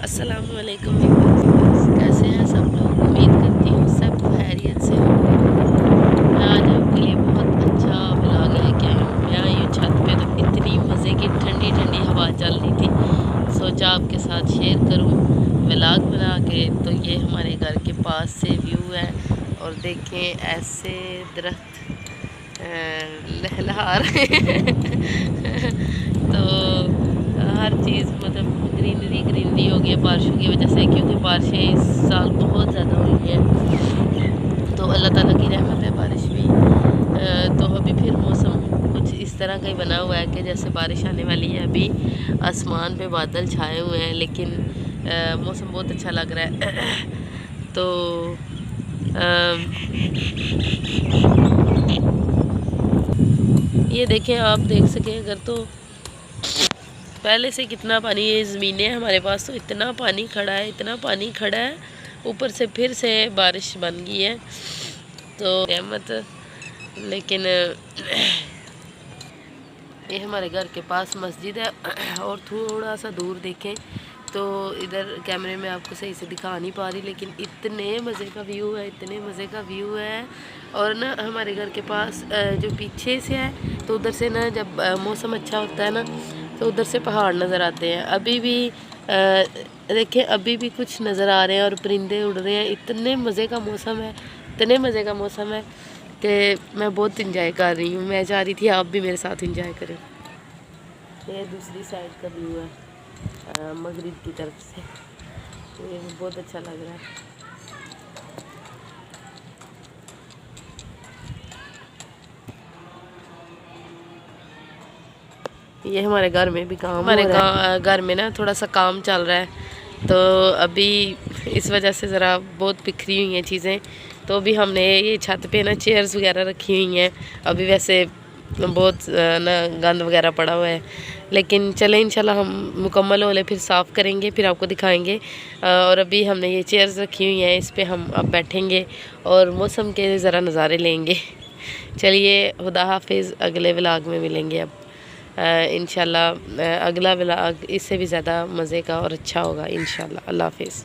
अस्सलाम वालेकुम व्यूअर्स, कैसे हैं सब लोग। उम्मीद करती हूँ सब खैरियत से होंगे। मैं आज आपके लिए बहुत अच्छा व्लॉग लेके आई हूँ। मैं आई हूँ छत पे, तो इतनी मज़े की ठंडी ठंडी हवा चल रही थी, सोचा आपके साथ शेयर करूँ व्लॉग बना के। तो ये हमारे घर के पास से व्यू है, और देखें ऐसे दरख्त लहलहा रहे हैं। तो हर चीज़ मतलब ग्रीनरी हो गई है बारिशों की वजह से, क्योंकि बारिशें इस साल बहुत ज़्यादा हुई हैं। तो अल्लाह ताला की रहमत है बारिश भी। तो अभी फिर मौसम कुछ इस तरह का ही बना हुआ है कि जैसे बारिश आने वाली है। अभी आसमान पे बादल छाए हुए हैं, लेकिन मौसम बहुत अच्छा लग रहा है। तो ये देखें, आप देख सकें अगर, तो पहले से कितना पानी, ये ज़मीनें हमारे पास तो इतना पानी खड़ा है, इतना पानी खड़ा है। ऊपर से फिर से बारिश बन गई है, तो रहमत। लेकिन ये हमारे घर के पास मस्जिद है, और थोड़ा सा दूर देखें तो इधर कैमरे में आपको सही से दिखा नहीं पा रही, लेकिन इतने मज़े का व्यू है, इतने मज़े का व्यू है। और ना हमारे घर के पास जो पीछे से है, तो उधर से ना जब मौसम अच्छा होता है ना, तो उधर से पहाड़ नज़र आते हैं। अभी भी देखें, अभी भी कुछ नज़र आ रहे हैं, और परिंदे उड़ रहे हैं। इतने मज़े का मौसम है, इतने मज़े का मौसम है कि मैं बहुत इंजॉय कर रही हूँ। मैं चाह रही थी आप भी मेरे साथ इंजॉय करें। ये दूसरी साइड का व्यू है मगरिब की तरफ से, तो ये बहुत अच्छा लग रहा है। ये हमारे घर में भी काम, हमारे घर में ना थोड़ा सा काम चल रहा है, तो अभी इस वजह से ज़रा बहुत बिखरी हुई हैं चीज़ें। तो अभी हमने ये छत पे ना चेयर्स वगैरह रखी हुई हैं। अभी वैसे बहुत ना गंद वगैरह पड़ा हुआ है, लेकिन चलें इंशाल्लाह हम मुकम्मल होले फिर साफ़ करेंगे, फिर आपको दिखाएंगे। और अभी हमने ये चेयर्स रखी हुई हैं, इस पे हम अब बैठेंगे और मौसम के ज़रा नज़ारे लेंगे। चलिए, खुदा हाफिज़, अगले व्लॉग में मिलेंगे अब इंशाल्लाह। अगला व्लॉग इससे भी ज़्यादा मज़े का और अच्छा होगा इंशाल्लाह। अल्लाह हाफिज़।